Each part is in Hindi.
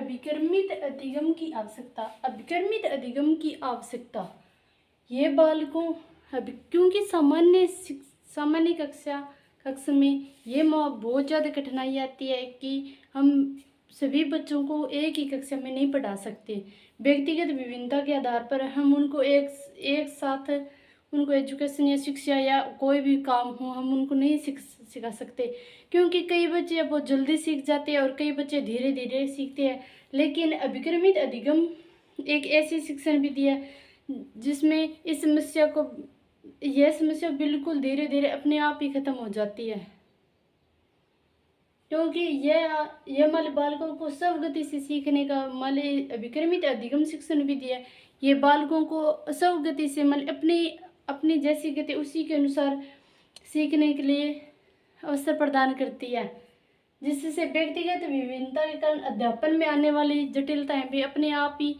अभिक्रमित अधिगम की आवश्यकता। अभिक्रमित अधिगम की आवश्यकता ये बालकों क्योंकि सामान्य कक्षा में ये बहुत ज़्यादा कठिनाई आती है कि हम सभी बच्चों को एक ही कक्षा में नहीं पढ़ा सकते। व्यक्तिगत विभिन्नता के आधार पर हम उनको एक साथ उनको एजुकेशन या शिक्षा या कोई भी काम हो हम उनको नहीं सिखा सकते, क्योंकि कई बच्चे बहुत जल्दी सीख जाते हैं और कई बच्चे धीरे धीरे सीखते हैं। लेकिन अभिक्रमित अधिगम एक ऐसी शिक्षण विधि है जिसमें यह समस्या बिल्कुल धीरे धीरे अपने आप ही खत्म हो जाती है, क्योंकि यह बालकों को सब गति से सीखने का अभिक्रमित अधिगम शिक्षण विधि है। ये बालकों को सब गति से अपनी जैसी गति उसी के अनुसार सीखने के लिए अवसर प्रदान करती है, जिससे व्यक्तिगत विभिन्नता के कारण अध्यापन में आने वाली जटिलताएं भी अपने आप ही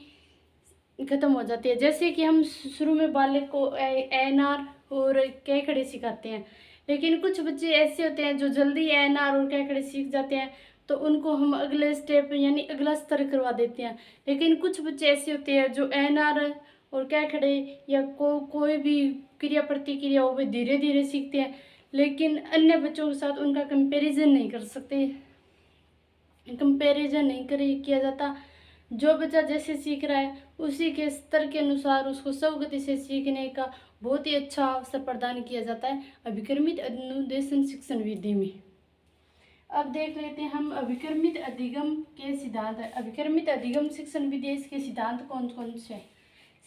खत्म हो जाती है। जैसे कि हम शुरू में बालक को ANR और क खड़े सिखाते हैं, लेकिन कुछ बच्चे ऐसे होते हैं जो जल्दी ANR और क खड़े सीख जाते हैं, तो उनको हम अगले स्टेप यानी अगला स्तर करवा देते हैं। लेकिन कुछ बच्चे ऐसे होते हैं जो ANR और क खड़े या कोई भी क्रिया प्रतिक्रिया वो धीरे धीरे सीखते हैं, लेकिन अन्य बच्चों के साथ उनका कंपैरिजन नहीं कर सकते, कंपैरिजन नहीं किया जाता। जो बच्चा जैसे सीख रहा है उसी के स्तर के अनुसार उसको सब गति से सीखने का बहुत ही अच्छा अवसर प्रदान किया जाता है अभिक्रमित अनुदेशन शिक्षण विधि में। अब देख लेते हैं हम अभिक्रमित अधिगम के सिद्धांत। अभिक्रमित अधिगम शिक्षण विधि इसके सिद्धांत कौन कौन से हैं?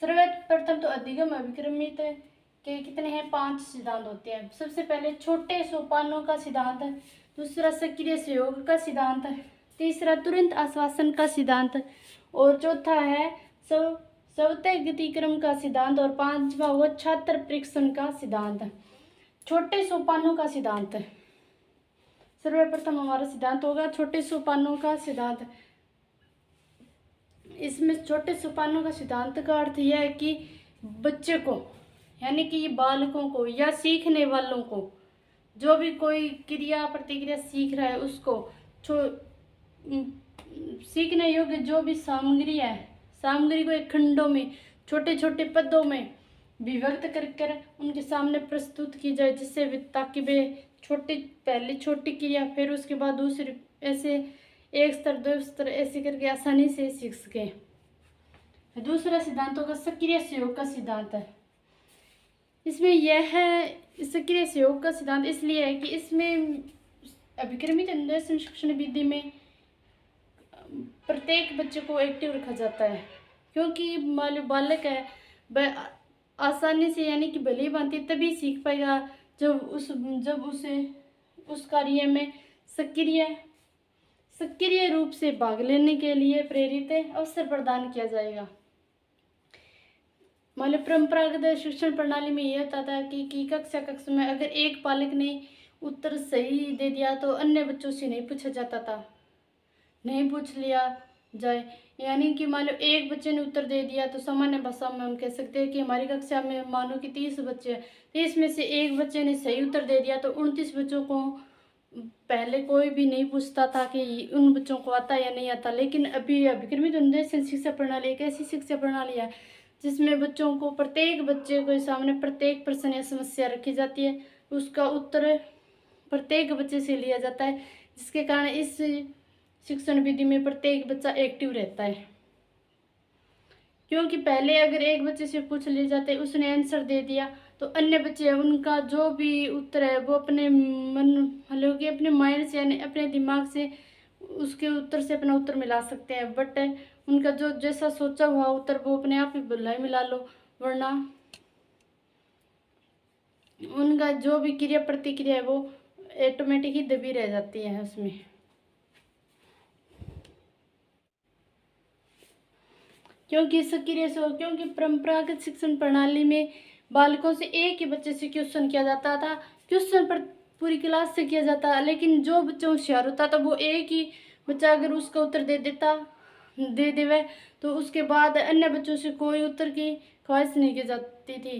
सर्वप्रथम तो अधिगम अभिक्रमित के कितने हैं? 5 सिद्धांत होते हैं। सबसे पहले छोटे सोपानों का सिद्धांत, दूसरा सक्रिय सहयोग का सिद्धांत, तीसरा तुरंत आश्वासन का सिद्धांत, और चौथा है स्वतः गतिक्रम का सिद्धांत, और 5वां हुआ छात्र परीक्षण का सिद्धांत। छोटे सोपानों का सिद्धांत, सर्वप्रथम हमारा सिद्धांत होगा छोटे सोपानों का सिद्धांत। इसमें छोटे सोपानों का सिद्धांत का अर्थ यह है कि बच्चे को यानी कि बालकों को या सीखने वालों को जो भी कोई क्रिया प्रतिक्रिया सीख रहा है उसको सीखने योग्य जो भी सामग्री है, सामग्री को एक खंडों में छोटे छोटे पदों में विभक्त कर उनके सामने प्रस्तुत की जाए, जिससे ताकि वे पहले छोटी क्रिया फिर उसके बाद दूसरी, ऐसे एक स्तर 2 स्तर ऐसे करके आसानी से सीख सके। दूसरा सिद्धांत होगा सक्रिय सहयोग का सिद्धांत है। इसमें यह है सक्रिय सहयोग का सिद्धांत इसलिए है कि इसमें अभिक्रमित अनुदेशन शिक्षण विधि में प्रत्येक बच्चे को एक्टिव रखा जाता है, क्योंकि बालक है वह आसानी से यानी कि भली भांति तभी सीख पाएगा जब उसे उस कार्य में सक्रिय रूप से भाग लेने के लिए प्रेरित अवसर प्रदान किया जाएगा। परंपरागत शिक्षण प्रणाली में यह होता था कि कक्षा में अगर एक बालक ने उत्तर सही दे दिया तो अन्य बच्चों से नहीं पूछा जाता था, नहीं पूछ लिया जाए। यानी कि मान लो एक बच्चे ने उत्तर दे दिया तो सामान्य भाषा में हम कह सकते हैं कि हमारी कक्षा में मानो कि 30 बच्चे हैं, 30 में से एक बच्चे ने सही उत्तर दे दिया तो 29 बच्चों को पहले कोई भी नहीं पूछता था कि उन बच्चों को आता या नहीं आता। लेकिन अभी अभिक्रमित अनुदेशन शिक्षा प्रणाली एक ऐसी शिक्षा प्रणाली है जिसमें बच्चों को प्रत्येक बच्चे के सामने प्रत्येक प्रश्न या समस्या रखी जाती है, उसका उत्तर प्रत्येक बच्चे से लिया जाता है, जिसके कारण इस शिक्षण विधि में प्रत्येक बच्चा एक्टिव रहता है। क्योंकि पहले अगर एक बच्चे से पूछ लिए जाते उसने आंसर दे दिया तो अन्य बच्चे उनका जो भी उत्तर है वो अपने अपने माइंड से यानी अपने दिमाग से उसके उत्तर से अपना उत्तर मिला सकते हैं, बट उनका जो जैसा सोचा हुआ उत्तर वो अपने आप ही भलाई मिला लो, वरना उनका जो भी क्रिया प्रतिक्रिया है वो ऑटोमेटिक ही दबी रह जाती है उसमें। क्योंकि परंपरागत शिक्षण प्रणाली में बालकों से एक ही बच्चे से क्वेश्चन किया जाता था, क्वेश्चन पर पूरी क्लास से किया जाता, लेकिन जो बच्चा होशियार होता था वो एक ही बच्चा अगर उसका उत्तर दे देवे तो उसके बाद अन्य बच्चों से कोई उत्तर की ख्वाहिश नहीं की जाती थी।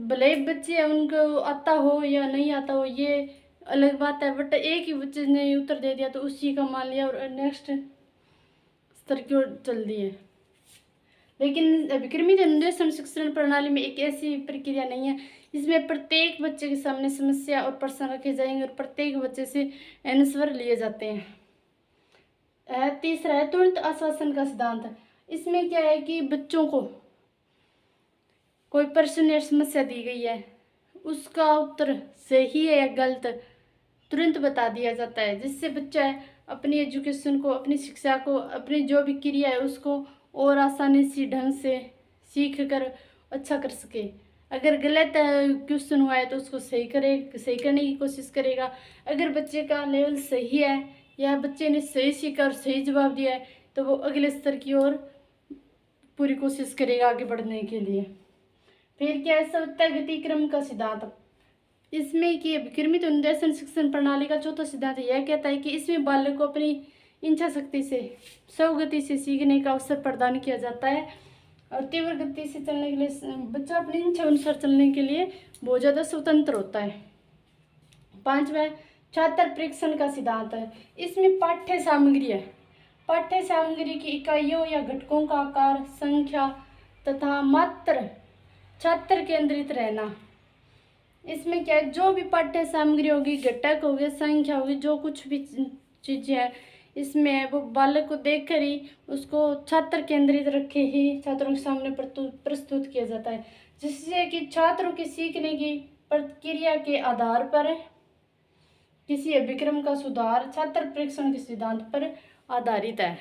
भले बच्चे उनको आता हो या नहीं आता हो ये अलग बात है, बट एक ही बच्चे ने उत्तर दे दिया तो उसी का मान लिया और नेक्स्ट स्तर की ओर चल दी है। लेकिन अभिक्रमित अनुदेशन शिक्षण प्रणाली में एक ऐसी प्रक्रिया नहीं है। इसमें प्रत्येक बच्चे के सामने समस्या और प्रश्न रखे जाएंगे और प्रत्येक बच्चे से आंसर लिए जाते हैं। तीसरा है तुरंत आश्वासन का सिद्धांत। इसमें क्या है कि बच्चों को कोई प्रश्न या समस्या दी गई है, उसका उत्तर सही है या गलत तुरंत बता दिया जाता है, जिससे बच्चा अपनी एजुकेशन को, अपनी शिक्षा को, अपनी जो भी क्रिया है उसको और आसानी से ढंग से सीख कर अच्छा कर सके। अगर गलत क्वेश्चन हुआ है तो उसको सही करने की कोशिश करेगा। अगर बच्चे का लेवल सही है या बच्चे ने सही सीखा और सही जवाब दिया है तो वो अगले स्तर की ओर पूरी कोशिश करेगा आगे बढ़ने के लिए। फिर क्या है सत्य गति क्रम का सिद्धांत। इसमें कि अभिक्रमित अनुदेशन शिक्षण प्रणाली का चौथा सिद्धांत यह कहता है कि इसमें बालक को अपनी इच्छा शक्ति से स्वगति से सीखने का अवसर प्रदान किया जाता है और तीव्र गति से चलने के लिए बच्चा अपनी इच्छा अनुसार चलने के लिए बहुत ज़्यादा स्वतंत्र होता है। पांचवा छात्र परीक्षण का सिद्धांत है। इसमें पाठ्य सामग्री है। पाठ्य सामग्री की इकाइयों या घटकों का आकार, संख्या तथा मात्रा छात्र केंद्रित रहना। इसमें क्या है, जो भी पाठ्य सामग्री होगी, घटक होगी, संख्या होगी, जो कुछ भी चीज़ें हैं इसमें वो बालक को देखकर ही उसको छात्र केंद्रित रखे ही छात्रों के सामने प्रस्तुत किया जाता है, जिससे कि छात्रों की सीखने की प्रक्रिया के आधार पर किसी अभिक्रम का सुधार छात्र परीक्षण के सिद्धांत पर आधारित है।